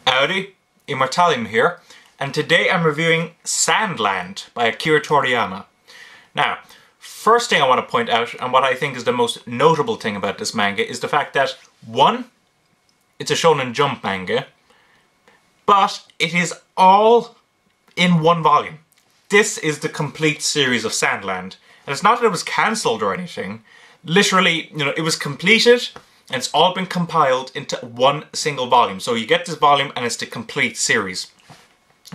Howdy, Immortalium here, and today I'm reviewing Sandland by Akira Toriyama. Now, first thing I want to point out, and what I think is the most notable thing about this manga, is the fact that, one, it's a Shonen Jump manga, but it is all in one volume. This is the complete series of Sandland, and it's not that it was cancelled or anything. Literally, it was completed, and it's all been compiled into one single volume. So you get this volume and it's the complete series.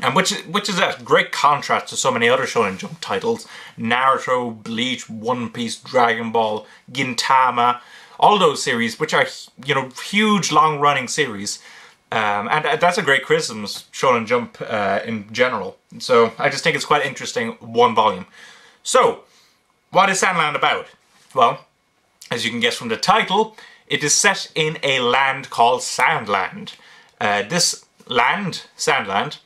And which is a great contrast to so many other Shonen Jump titles. Naruto, Bleach, One Piece, Dragon Ball, Gintama, all those series, which are, huge long-running series. And that's a great criticism of Shonen Jump in general. So I just think it's quite interesting, one volume. So, what is Sandland about? Well, as you can guess from the title, it is set in a land called Sandland. This land, Sandland,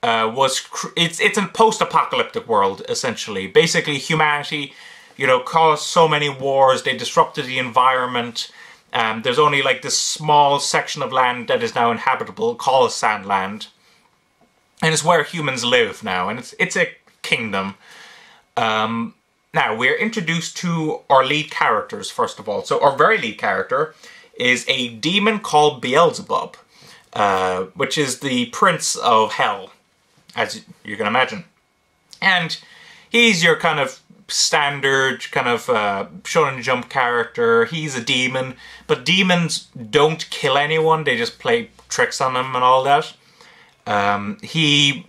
it's a post-apocalyptic world, essentially. Basically, humanity, caused so many wars, they disrupted the environment. There's only like this small section of land that is now inhabitable, called Sandland. And it's where humans live now, and it's a kingdom. Now, we're introduced to our lead characters, first of all. So, our very lead character is a demon called Beelzebub, which is the prince of hell, as you can imagine. And he's your kind of standard kind of Shonen Jump character. He's a demon, but demons don't kill anyone. They just play tricks on them and all that. He,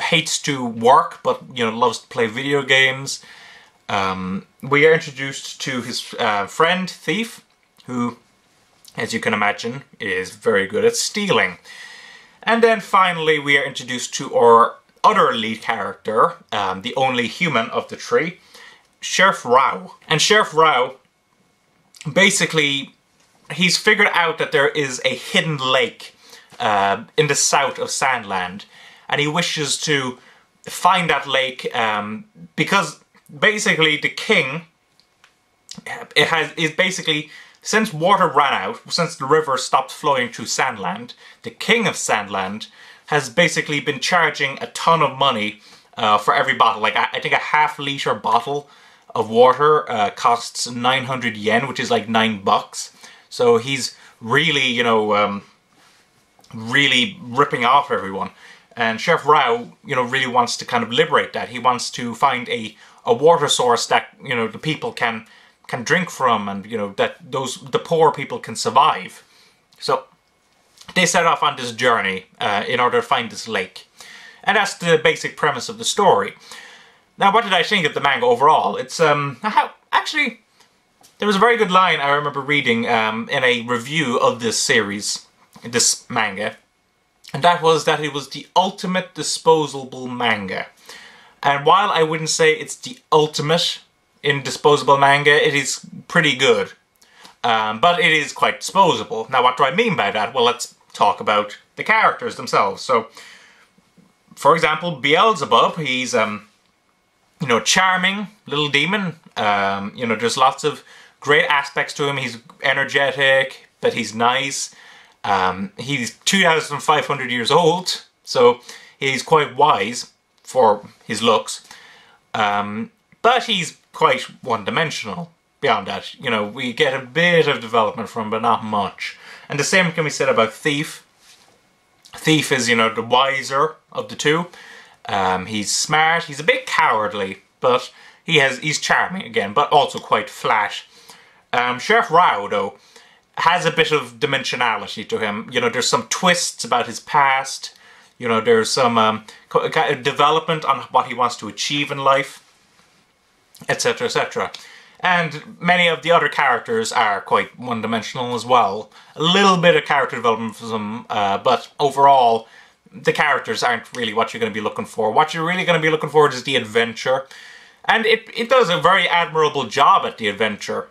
hates to work, but, loves to play video games. We are introduced to his friend, Thief, who, as you can imagine, is very good at stealing. And then finally we are introduced to our other lead character, the only human of the three, Sheriff Rao. And Sheriff Rao, basically, he's figured out that there is a hidden lake in the south of Sandland, and he wishes to find that lake because basically the king since water ran out, since the river stopped flowing through Sandland, the king of Sandland has basically been charging a ton of money for every bottle. Like, I think a half-liter bottle of water costs 900 yen, which is like $9. So he's really, really ripping off everyone. And Sheriff Rao, really wants to kind of liberate that. He wants to find a water source that, the people can drink from, and, that the poor people can survive. So they set off on this journey in order to find this lake. And that's the basic premise of the story. Now, what did I think of the manga overall? It's, actually, there was a very good line I remember reading in a review of this series, this manga. And that was that it was the ultimate disposable manga. And while I wouldn't say it's the ultimate in disposable manga, it is pretty good. But it is quite disposable. Now, what do I mean by that? Well, let's talk about the characters themselves. So, for example, Beelzebub, he's, charming little demon. There's lots of great aspects to him. He's energetic, but he's nice. He's 2,500 years old, so he's quite wise for his looks. But he's quite one-dimensional beyond that. We get a bit of development from him, but not much. And the same can be said about Thief. Thief is, the wiser of the two. He's smart, he's a bit cowardly, but he's charming again, but also quite flat. Sheriff Rao, though, has a bit of dimensionality to him. There's some twists about his past. There's some development on what he wants to achieve in life, etc., etc. And many of the other characters are quite one-dimensional as well. A little bit of character development for them, but overall, the characters aren't really what you're going to be looking for. What you're really going to be looking for is the adventure. And it does a very admirable job at the adventure.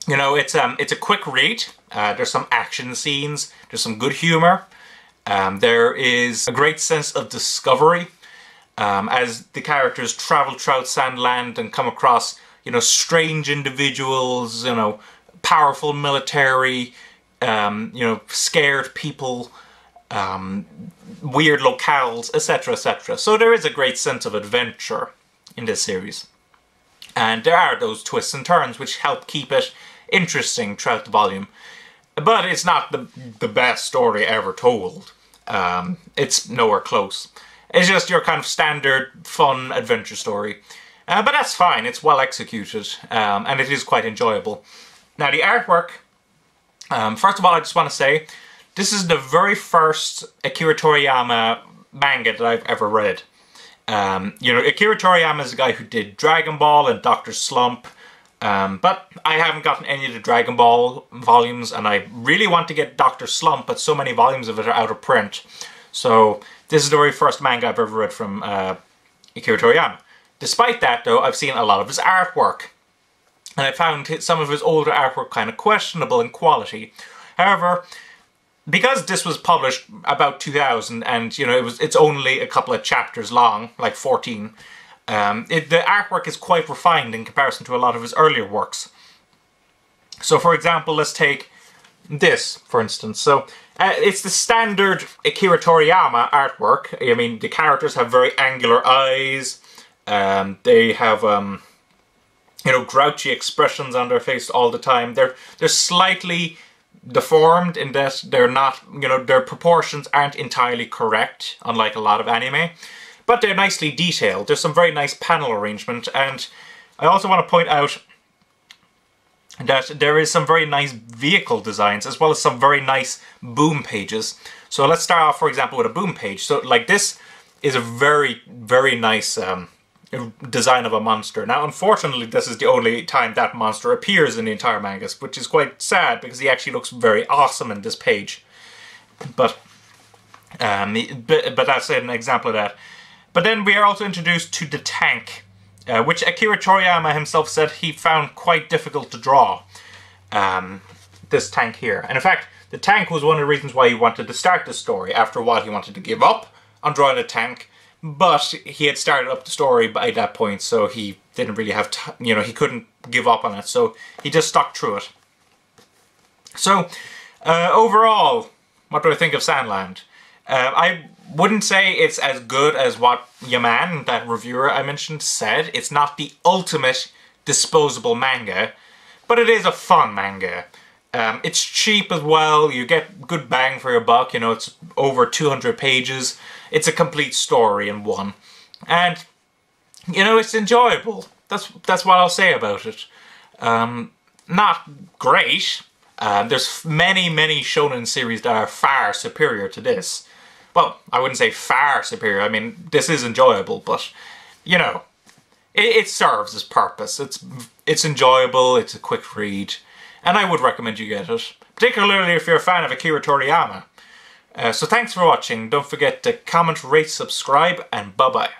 It's a quick read. There's some action scenes. There's some good humor. There is a great sense of discovery as the characters travel throughout Sandland and come across, strange individuals, powerful military, scared people, weird locales, etc, etc. So there is a great sense of adventure in this series. And there are those twists and turns which help keep it interesting throughout the volume. But it's not the best story ever told. It's nowhere close. It's just your kind of standard, fun adventure story. But that's fine, it's well executed, and it is quite enjoyable. Now the artwork, first of all I just want to say, this is the very first Akira Toriyama manga that I've ever read. You know, Akira Toriyama is the guy who did Dragon Ball and Dr. Slump, but I haven't gotten any of the Dragon Ball volumes, and I really want to get Dr. Slump, but so many volumes of it are out of print. So this is the very first manga I've ever read from Akira Toriyama. Despite that, though, I've seen a lot of his artwork, and I found some of his older artwork kind of questionable in quality. However, because this was published about 2000, and you know it's only a couple of chapters long, like 14, the artwork is quite refined in comparison to a lot of his earlier works. So, for example, let's take this, for instance. So, it's the standard Akira Toriyama artwork. I mean, the characters have very angular eyes. They have, you know, grouchy expressions on their face all the time. They're slightly deformed in that they're not, you know, their proportions aren't entirely correct, unlike a lot of anime. But they're nicely detailed. There's some very nice panel arrangement, and I also want to point out that there is some very nice vehicle designs, as well as some very nice boom pages. So let's start off, for example, with a boom page. So, like, this is a very, very nice design of a monster. Now, unfortunately, this is the only time that monster appears in the entire manga, which is quite sad, because he actually looks very awesome in this page. But that's an example of that. But then we are also introduced to the tank, which Akira Toriyama himself said he found quite difficult to draw. This tank here. And in fact, the tank was one of the reasons why he wanted to start the story. After a while, he wanted to give up on drawing a tank, but he had started up the story by that point, so he didn't really have time, you know, he couldn't give up on it, so he just stuck through it. So, overall, what do I think of Sandland? I wouldn't say it's as good as what Yaman, that reviewer I mentioned, said. It's not the ultimate disposable manga, but it is a fun manga. It's cheap as well, you get good bang for your buck, you know, it's over 200 pages. It's a complete story in one. And, you know, it's enjoyable. That's what I'll say about it. Not great. There's many, many shonen series that are far superior to this. Well, I wouldn't say far superior, I mean, this is enjoyable, but, you know, it serves its purpose. It's enjoyable, it's a quick read, and I would recommend you get it. Particularly if you're a fan of Akira Toriyama. So thanks for watching, don't forget to comment, rate, subscribe, and bye-bye.